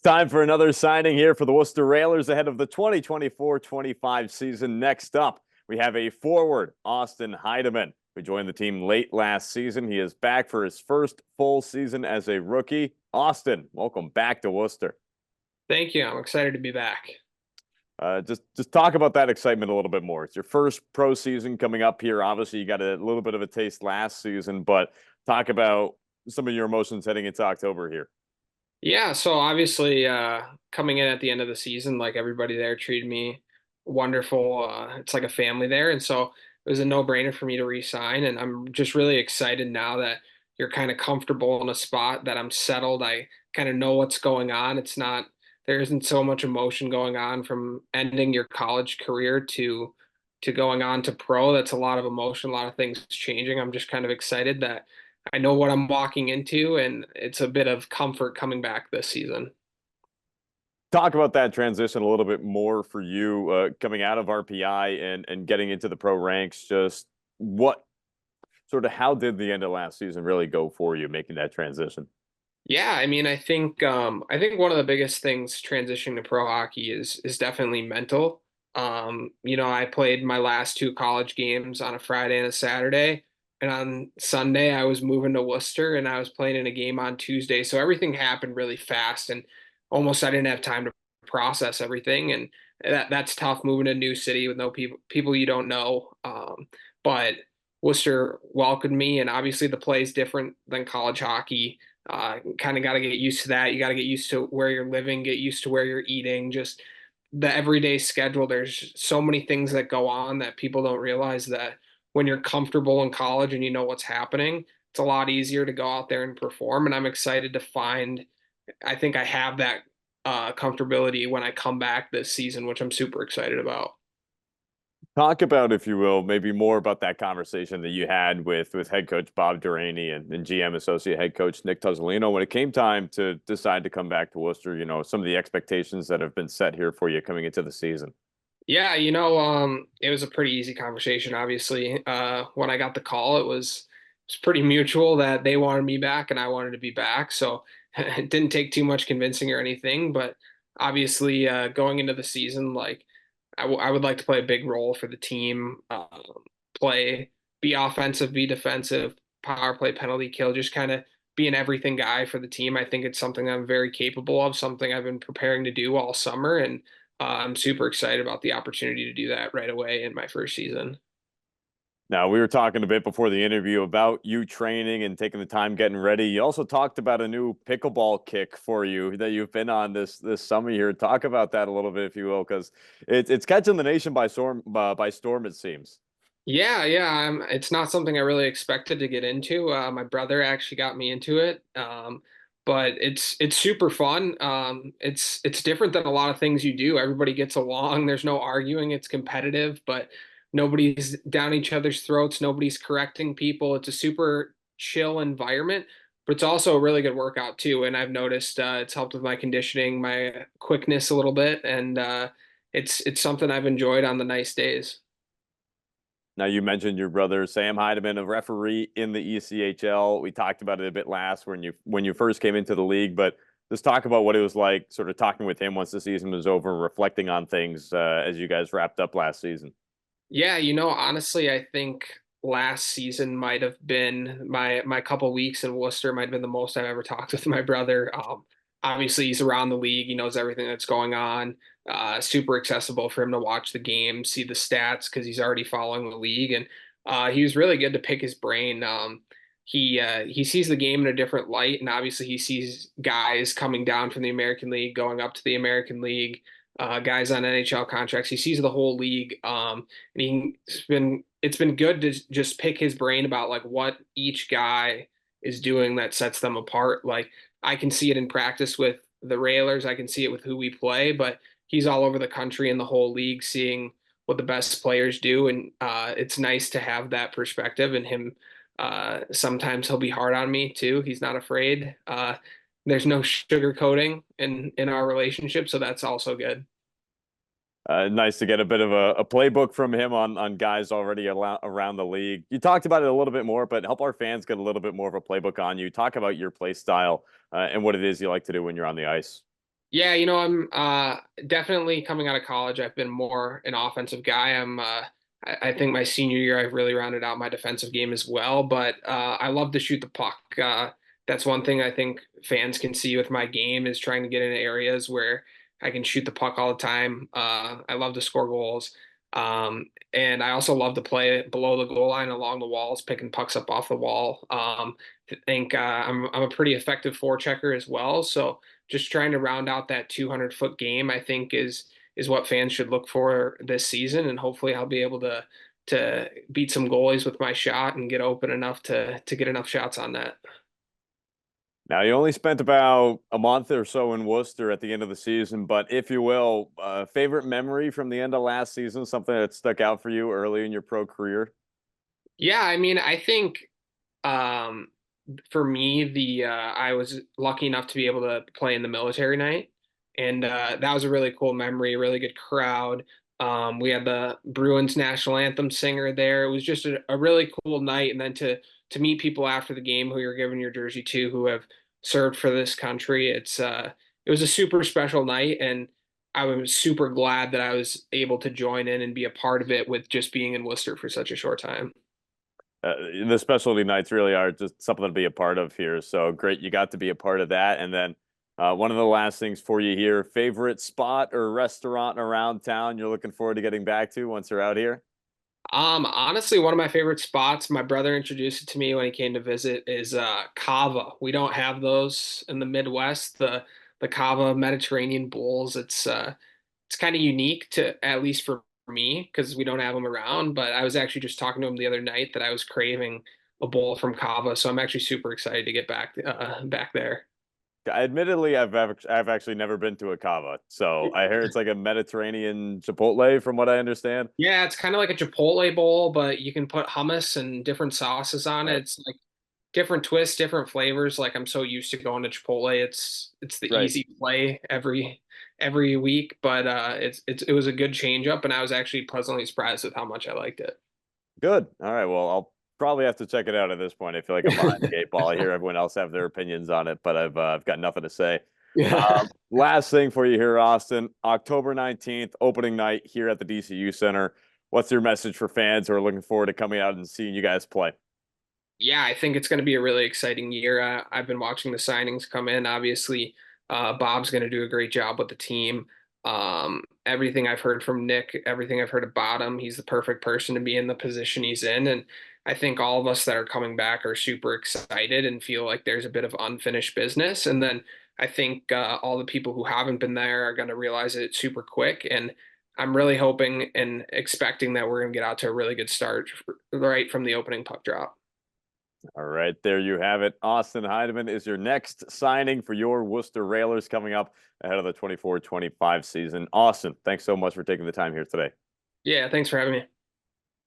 Time for another signing here for the Worcester Railers ahead of the 2024-25 season. Next up, we have a forward, Austin Heidemann, who joined the team late last season. He is back for his first full season as a rookie. Austin, welcome back to Worcester. Thank you. I'm excited to be back. Just talk about that excitement a little bit more. It's your first pro season coming up here. Obviously, you got a little bit of a taste last season, but talk about some of your emotions heading into October here. Yeah, so obviously coming in at the end of the season, like everybody there treated me wonderful. It's like a family there. And so it was a no-brainer for me to re-sign. And I'm just really excited now that you're kind of comfortable in a spot that I'm settled. I kind of know what's going on. There isn't so much emotion going on from ending your college career to going on to pro. That's a lot of emotion, a lot of things changing. I'm just kind of excited that I know what I'm walking into, and it's a bit of comfort coming back this season. Talk about that transition a little bit more for you, coming out of RPI and getting into the pro ranks. Just what sort of how did the end of last season really go for you, making that transition? Yeah, I mean, I think one of the biggest things transitioning to pro hockey is definitely mental. I played my last two college games on a Friday and a Saturday, and on Sunday I was moving to Worcester and I was playing in a game on Tuesday. So everything happened really fast and almost I didn't have time to process everything, and that's tough moving to a new city with no people you don't know. But Worcester welcomed me, and obviously the play is different than college hockey. Kind of got to get used to that. You got to get used to where you're living, get used to where you're eating, just the everyday schedule. There's so many things that go on that people don't realize that when you're comfortable in college and you know what's happening, it's a lot easier to go out there and perform. And I'm excited to find, I think I have that comfortability when I come back this season, which I'm super excited about. Talk about, if you will, maybe more about that conversation that you had with head coach Bob Duraney and GM associate head coach Nick Tuzzolino when it came time to decide to come back to Worcester. Some of the expectations that have been set here for you coming into the season. Yeah, it was a pretty easy conversation, obviously. When I got the call, it was pretty mutual that they wanted me back and I wanted to be back. So it didn't take too much convincing or anything, but obviously, going into the season, like I would like to play a big role for the team, play, be offensive, be defensive, power play, penalty kill, just kind of be an everything guy for the team. I think it's something I'm very capable of, something I've been preparing to do all summer, and I'm super excited about the opportunity to do that right away in my first season. Now, we were talking a bit before the interview about you training and taking the time getting ready. You also talked about a new pickleball kick for you that you've been on this summer here. Talk about that a little bit, if you will, because it's catching the nation by storm, it seems. Yeah, yeah. It's not something I really expected to get into. My brother actually got me into it, but it's super fun. It's different than a lot of things you do. Everybody gets along. There's no arguing. It's competitive, but nobody's down each other's throats. Nobody's correcting people. It's a super chill environment, but it's also a really good workout too. And I've noticed it's helped with my conditioning, my quickness a little bit, and it's something I've enjoyed on the nice days. Now, you mentioned your brother Sam Heidemann, a referee in the ECHL. We talked about it a bit last when you first came into the league, but let's talk about what it was like, sort of talking with him once the season was over, reflecting on things as you guys wrapped up last season. Yeah, honestly, I think last season might have been my couple weeks in Worcester might have been the most I've ever talked with my brother. Obviously, he's around the league. He knows everything that's going on. Super accessible for him to watch the game, see the stats because he's already following the league, and he was really good to pick his brain. He sees the game in a different light, and obviously he sees guys coming down from the American League, going up to the American League, guys on NHL contracts. He sees the whole league. And it's been good to just pick his brain about like what each guy is doing that sets them apart. Like I can see it in practice with the Railers, I can see it with who we play, but he's all over the country and the whole league seeing what the best players do, and it's nice to have that perspective. And him, sometimes he'll be hard on me too. He's not afraid. There's no sugarcoating in our relationship, so that's also good. Nice to get a bit of a playbook from him on guys already around the league. You talked about it a little bit more, but help our fans get a little bit more of a playbook on you. Talk about your play style and what it is you like to do when you're on the ice. Yeah, I'm definitely coming out of college. I've been more an offensive guy. I think my senior year I've really rounded out my defensive game as well, but I love to shoot the puck. That's one thing I think fans can see with my game is trying to get in areas where I can shoot the puck all the time. I love to score goals. And I also love to play below the goal line along the walls, picking pucks up off the wall. I think I'm a pretty effective forechecker as well. So just trying to round out that 200-foot game, I think is what fans should look for this season, and hopefully I'll be able to beat some goalies with my shot and get open enough to get enough shots on net. Now, you only spent about a month or so in Worcester at the end of the season, but if you will, favorite memory from the end of last season, something that stuck out for you early in your pro career? Yeah, I mean, I think um, for me, the I was lucky enough to be able to play in the military night, and that was a really cool memory, a really good crowd. We had the Bruins national anthem singer there. It was just a really cool night, and then to meet people after the game who you're giving your jersey to, who have served for this country. It was a super special night, and I was super glad that I was able to join in and be a part of it with just being in Worcester for such a short time. The specialty nights really are just something to be a part of here. So great, you got to be a part of that. And then one of the last things for you here, favorite spot or restaurant around town you're looking forward to getting back to once you're out here? Honestly, one of my favorite spots, my brother introduced it to me when he came to visit, is kava. We don't have those in the Midwest, the kava Mediterranean bowls. It's kind of unique to at least for me because we don't have them around, but I was actually just talking to him the other night that I was craving a bowl from kava, so I'm actually super excited to get back there. Admittedly, I've actually never been to a cava, so I hear it's like a Mediterranean Chipotle, from what I understand. Yeah, it's kind of like a Chipotle bowl, but you can put hummus and different sauces on it. Right, It's like different twists, different flavors. Like I'm so used to going to Chipotle. It's the right. easy play every week, but it was a good change up, and I was actually pleasantly surprised with how much I liked Good. All right. Well, I'll probably have to check it out at this point. I feel like I'm behind the it. eight ball. I hear everyone else have their opinions on it, but I've got nothing to say. Yeah. Last thing for you here, Austin. October 19th, opening night here at the DCU Center. What's your message for fans who are looking forward to coming out and seeing you guys play? Yeah, I think it's going to be a really exciting year. I've been watching the signings come in. Obviously, Bob's going to do a great job with the team. Everything I've heard from Nick, everything I've heard about him, he's the perfect person to be in the position he's in. And I think all of us that are coming back are super excited and feel like there's a bit of unfinished business. And then I think all the people who haven't been there are going to realize it super quick. And I'm really hoping and expecting that we're going to get out to a really good start right from the opening puck drop. All right, there you have it. Austin Heidemann is your next signing for your Worcester Railers coming up ahead of the 24-25 season. Austin, thanks so much for taking the time here today. Yeah, thanks for having me.